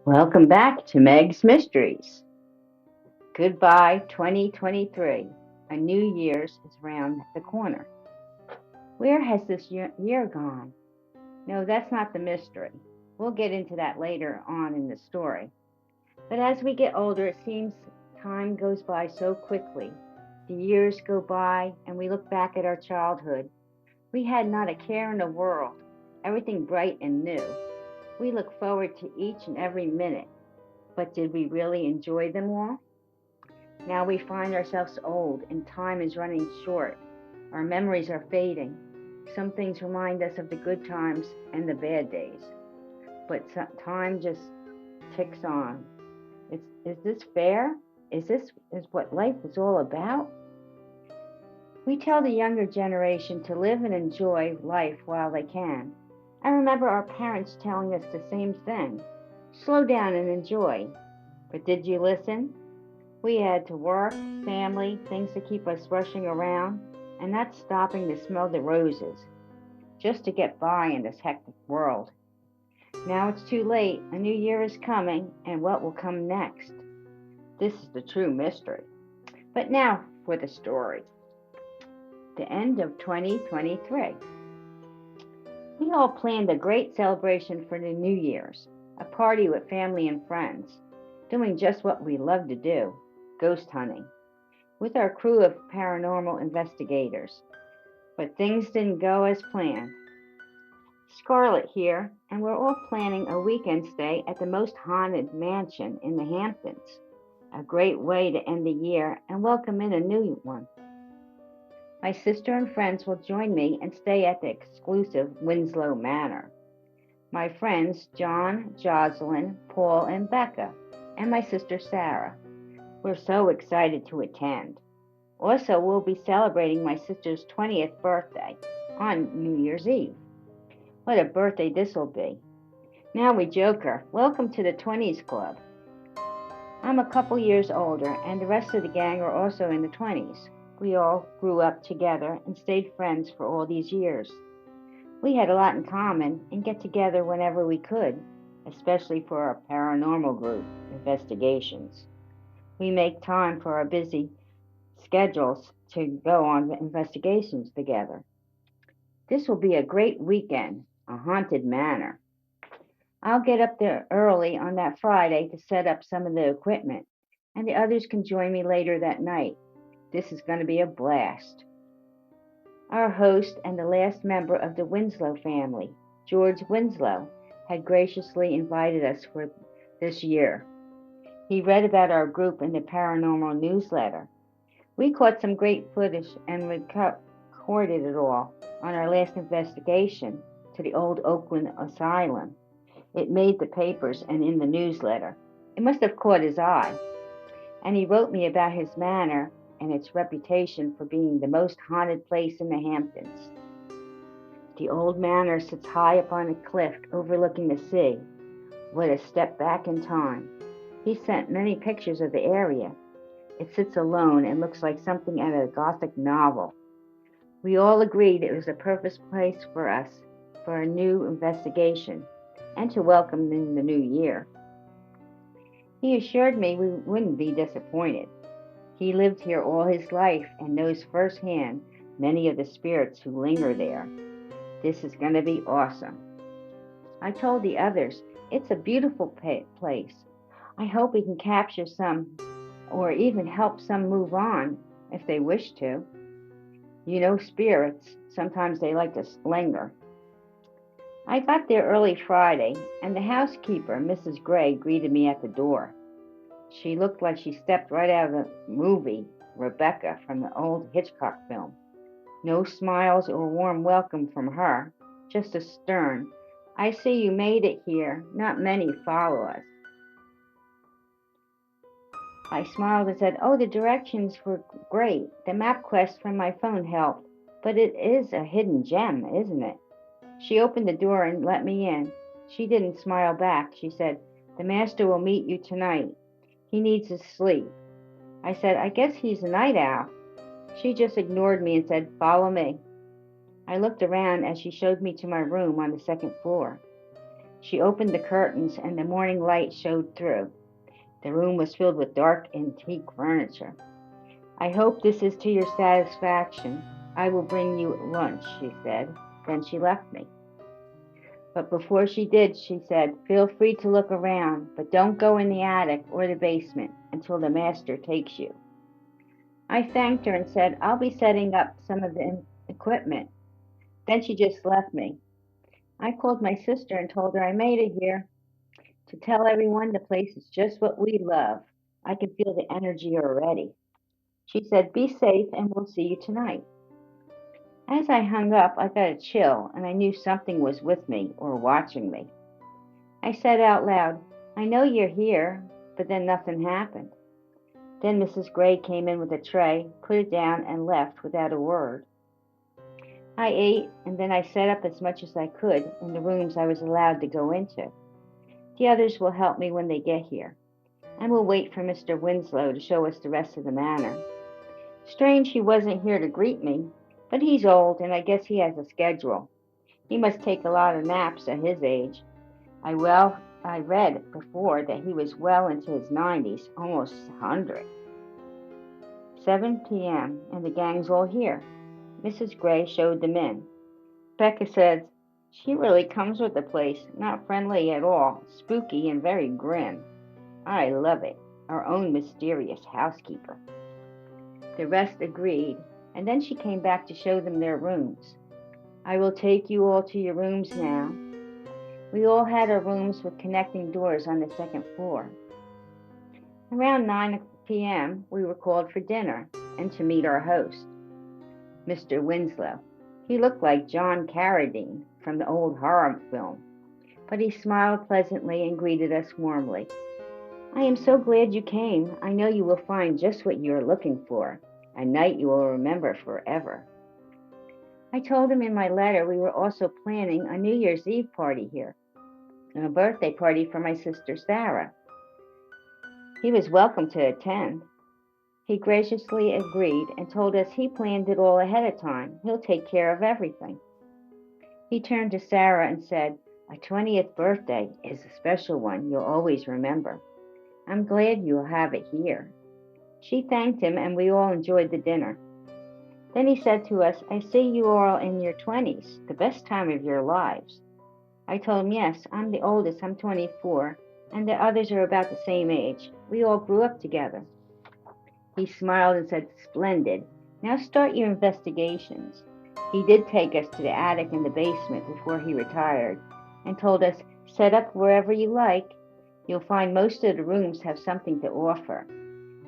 Welcome back to Meg's Mysteries. Goodbye 2023. A new year's is round the corner. Where has this year gone? No, that's not the mystery. We'll get into that later on in the story. But as we get older, it seems time goes by so quickly. The years go by, and we look back at our childhood. We had not a care in the world, everything bright and new. We look forward to each and every minute. But did we really enjoy them all? Now we find ourselves old and time is running short. Our memories are fading. Some things remind us of the good times and the bad days. But time just ticks on. Is this fair? Is what life is all about? We tell the younger generation to live and enjoy life while they can. I remember our parents telling us the same thing. Slow down and enjoy. But did you listen? We had to work, family, things to keep us rushing around, and not stopping to smell the roses, just to get by in this hectic world. Now it's too late. A new year is coming, and what will come next? This is the true mystery. But now for the story. The end of 2023. We all planned a great celebration for the New Year's, a party with family and friends, doing just what we love to do, ghost hunting, with our crew of paranormal investigators. But things didn't go as planned. Scarlett here, and we're all planning a weekend stay at the most haunted mansion in the Hamptons. A great way to end the year and welcome in a new one. My sister and friends will join me and stay at the exclusive Winslow Manor. My friends John, Jocelyn, Paul, and Becca, and my sister Sarah. We're so excited to attend. Also, we'll be celebrating my sister's 20th birthday on New Year's Eve. What a birthday this will be. Now we joke her, welcome to the 20s Club. I'm a couple years older, and the rest of the gang are also in the 20s. We all grew up together and stayed friends for all these years. We had a lot in common and get together whenever we could, especially for our paranormal group investigations. We make time for our busy schedules to go on investigations together. This will be a great weekend, a haunted manor. I'll get up there early on that Friday to set up some of the equipment, and the others can join me later that night. This is going to be a blast. Our host and the last member of the Winslow family, George Winslow, had graciously invited us for this year. He read about our group in the paranormal newsletter. We caught some great footage and recorded it all on our last investigation to the old Oakland Asylum. It made the papers and in the newsletter. It must have caught his eye. And he wrote me about his manor and its reputation for being the most haunted place in the Hamptons. The old manor sits high up on a cliff overlooking the sea. What a step back in time. He sent many pictures of the area. It sits alone and looks like something out of a Gothic novel. We all agreed it was the perfect place for us for a new investigation and to welcome in the new year. He assured me we wouldn't be disappointed. He lived here all his life and knows firsthand many of the spirits who linger there. This is going to be awesome. I told the others, it's a beautiful place. I hope we can capture some or even help some move on if they wish to. You know, spirits, sometimes they like to linger. I got there early Friday, and the housekeeper, Mrs. Gray, greeted me at the door. She looked like she stepped right out of the movie Rebecca from the old Hitchcock film. No smiles or warm welcome from her, just a stern, I see you made it here, not many follow us. I smiled and said, oh, the directions were great. The map quest from my phone helped, but it is a hidden gem, isn't it? She opened the door and let me in. She didn't smile back. She said, the master will meet you tonight. He needs his sleep. I said, I guess he's a night owl. She just ignored me and said, follow me. I looked around as she showed me to my room on the second floor. She opened the curtains and the morning light showed through. The room was filled with dark antique furniture. "I hope this is to your satisfaction. I will bring you lunch," she said. Then she left me. But before she did, she said, "Feel free to look around, but don't go in the attic or the basement until the master takes you." I thanked her and said, "I'll be setting up some of the equipment." Then she just left me. I called my sister and told her I made it here to tell everyone the place is just what we love. I can feel the energy already. She said, "Be safe and we'll see you tonight." As I hung up, I got a chill and I knew something was with me or watching me. I said out loud, "I know you're here," but then nothing happened. Then Mrs. Gray came in with a tray, put it down, and left without a word. I ate, and then I set up as much as I could in the rooms I was allowed to go into. The others will help me when they get here, and we'll wait for Mr. Winslow to show us the rest of the manor. Strange he wasn't here to greet me, but he's old, and I guess he has a schedule. He must take a lot of naps at his age. I read before that he was well into his 90s, almost 100. 7 p.m., and the gang's all here. Mrs. Gray showed them in. Becca said, "She really comes with the place, not friendly at all, spooky and very grim. I love it, our own mysterious housekeeper." The rest agreed, and then she came back to show them their rooms. "I will take you all to your rooms now." We all had our rooms with connecting doors on the second floor. Around 9 p.m., we were called for dinner and to meet our host, Mr. Winslow. He looked like John Carradine from the old horror film, but he smiled pleasantly and greeted us warmly. "I am so glad you came. I know you will find just what you are looking for, a night you will remember forever." I told him in my letter we were also planning a New Year's Eve party here, and a birthday party for my sister Sarah. He was welcome to attend. He graciously agreed and told us he planned it all ahead of time. He'll take care of everything. He turned to Sarah and said, "A 20th birthday is a special one you'll always remember. I'm glad you'll have it here." She thanked him and we all enjoyed the dinner. Then he said to us, "I see you are all in your 20s, the best time of your lives." I told him, "Yes, I'm the oldest, I'm 24, and the others are about the same age. We all grew up together." He smiled and said, "Splendid. Now start your investigations." He did take us to the attic and the basement before he retired and told us, "Set up wherever you like. You'll find most of the rooms have something to offer."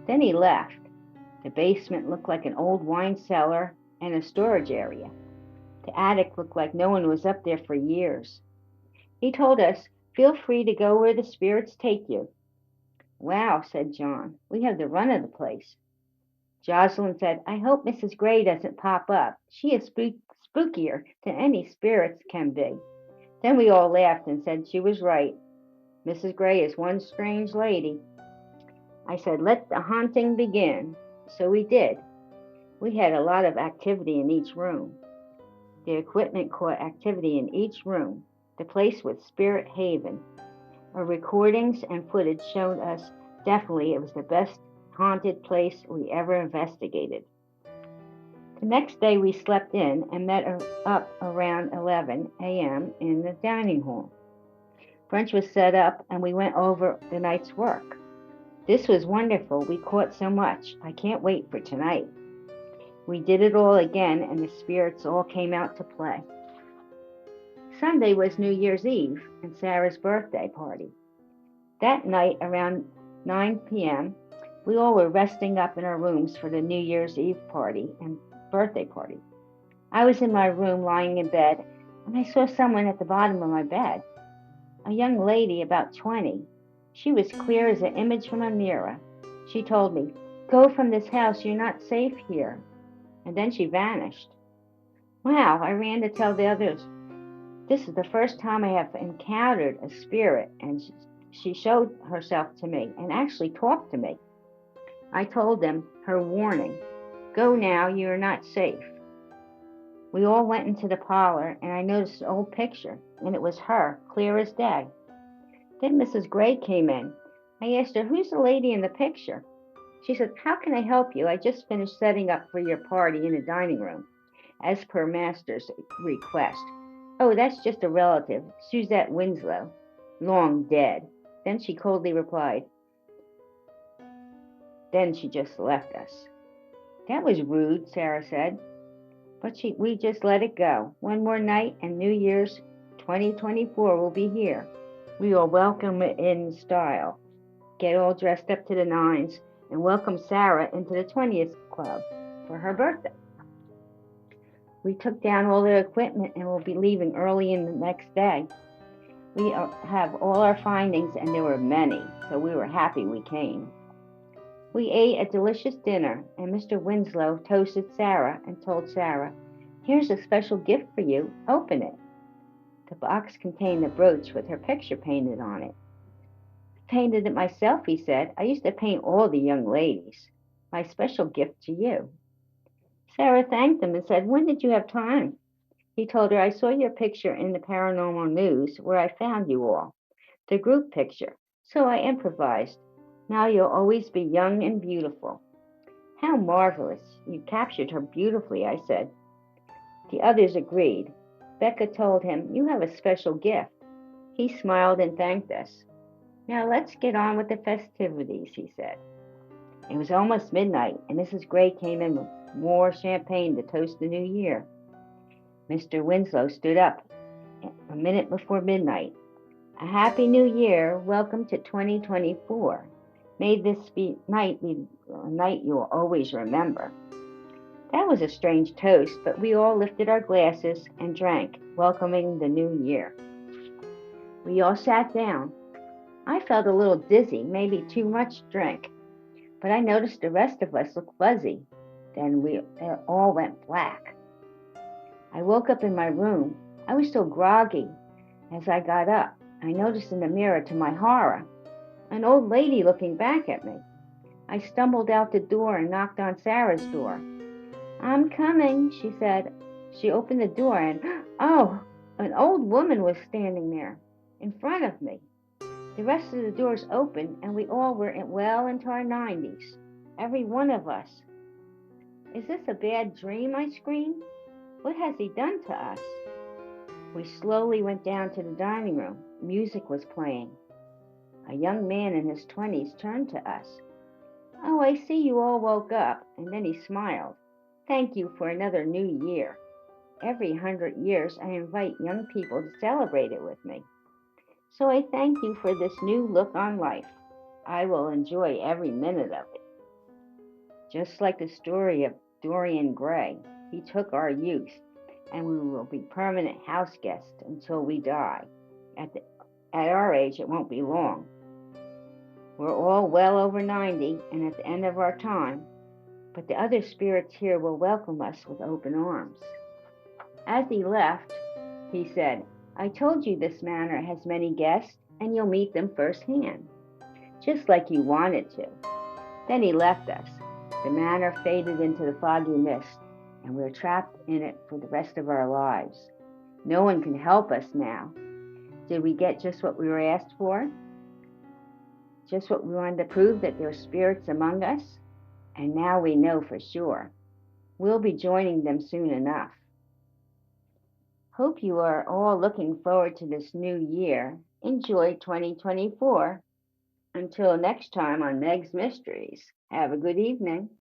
Then he left. The basement looked like an old wine cellar and a storage area. The attic looked like no one was up there for years. He told us, "Feel free to go where the spirits take you." "Wow," said John, "we have the run of the place." Jocelyn said, "I hope Mrs. Gray doesn't pop up. She is spookier than any spirits can be." Then we all laughed and said she was right. Mrs. Gray is one strange lady. I said, "Let the haunting begin." So we did. We had a lot of activity in each room. The equipment caught activity in each room. The place was Spirit Haven. Our recordings and footage showed us definitely it was the best haunted place we ever investigated. The next day we slept in and met up around 11 a.m. in the dining hall. Brunch was set up and we went over the night's work. This was wonderful. We caught so much. I can't wait for tonight. We did it all again and the spirits all came out to play. Sunday was New Year's Eve and Sarah's birthday party. That night around 9 p.m., we all were resting up in our rooms for the New Year's Eve party and birthday party. I was in my room lying in bed, and I saw someone at the bottom of my bed. A young lady about 20. She was clear as an image from a mirror. She told me, "Go from this house, you're not safe here." And then she vanished. Wow, I ran to tell the others. This is the first time I have encountered a spirit, and she showed herself to me and actually talked to me. I told them her warning. "Go now, you are not safe." We all went into the parlor, and I noticed an old picture, and it was her, clear as day. Then Mrs. Gray came in. I asked her, "Who's the lady in the picture?" She said, "How can I help you? I just finished setting up for your party in the dining room, as per master's request." "Oh, that's just a relative, Suzette Winslow, long dead." Then she coldly replied, "Then she just left us." "That was rude," Sarah said, but we just let it go. One more night and New Year's 2024 will be here. We will welcome it in style, get all dressed up to the nines, and welcome Sarah into the 20th Club for her birthday. We took down all the equipment and will be leaving early in the next day. We have all our findings, and there were many, so we were happy we came. We ate a delicious dinner, and Mr. Winslow toasted Sarah and told Sarah, "Here's a special gift for you. Open it." The box contained the brooch with her picture painted on it. "I painted it myself," he said. "I used to paint all the young ladies. My special gift to you." Sarah thanked him and said, "When did you have time?" He told her, "I saw your picture in the paranormal news where I found you all, the group picture, so I improvised. Now you'll always be young and beautiful." "How marvelous! You captured her beautifully," I said. The others agreed. Becca told him, "You have a special gift." He smiled and thanked us. "Now let's get on with the festivities," he said. It was almost midnight, and Mrs. Gray came in with more champagne to toast the new year. Mr. Winslow stood up a minute before midnight. "A happy new year. Welcome to 2024. May this night be a night you will always remember." That was a strange toast, but we all lifted our glasses and drank, welcoming the new year. We all sat down. I felt a little dizzy, maybe too much drink, but I noticed the rest of us looked fuzzy. Then we all went black. I woke up in my room. I was still groggy. As I got up, I noticed in the mirror, to my horror, an old lady looking back at me. I stumbled out the door and knocked on Sarah's door. "I'm coming," she said. She opened the door and, oh, an old woman was standing there in front of me. The rest of the doors opened, and we all were well into our 90s. Every one of us. "Is this a bad dream?" I screamed. "What has he done to us?" We slowly went down to the dining room. Music was playing. A young man in his 20s turned to us. "Oh, I see you all woke up." And then he smiled. "Thank you for another new year. Every 100 years I invite young people to celebrate it with me. So I thank you for this new look on life. I will enjoy every minute of it." Just like the story of Dorian Gray, he took our youth, and we will be permanent house guests until we die. At our age, it won't be long. We're all well over 90 and at the end of our time, but the other spirits here will welcome us with open arms. As he left, he said, "I told you this manor has many guests, and you'll meet them firsthand, just like you wanted to." Then he left us. The manor faded into the foggy mist, and we're trapped in it for the rest of our lives. No one can help us now. Did we get just what we were asked for? Just what we wanted to prove, that there are spirits among us? And now we know for sure. We'll be joining them soon enough. Hope you are all looking forward to this new year. Enjoy 2024. Until next time on Meg's Mysteries, have a good evening.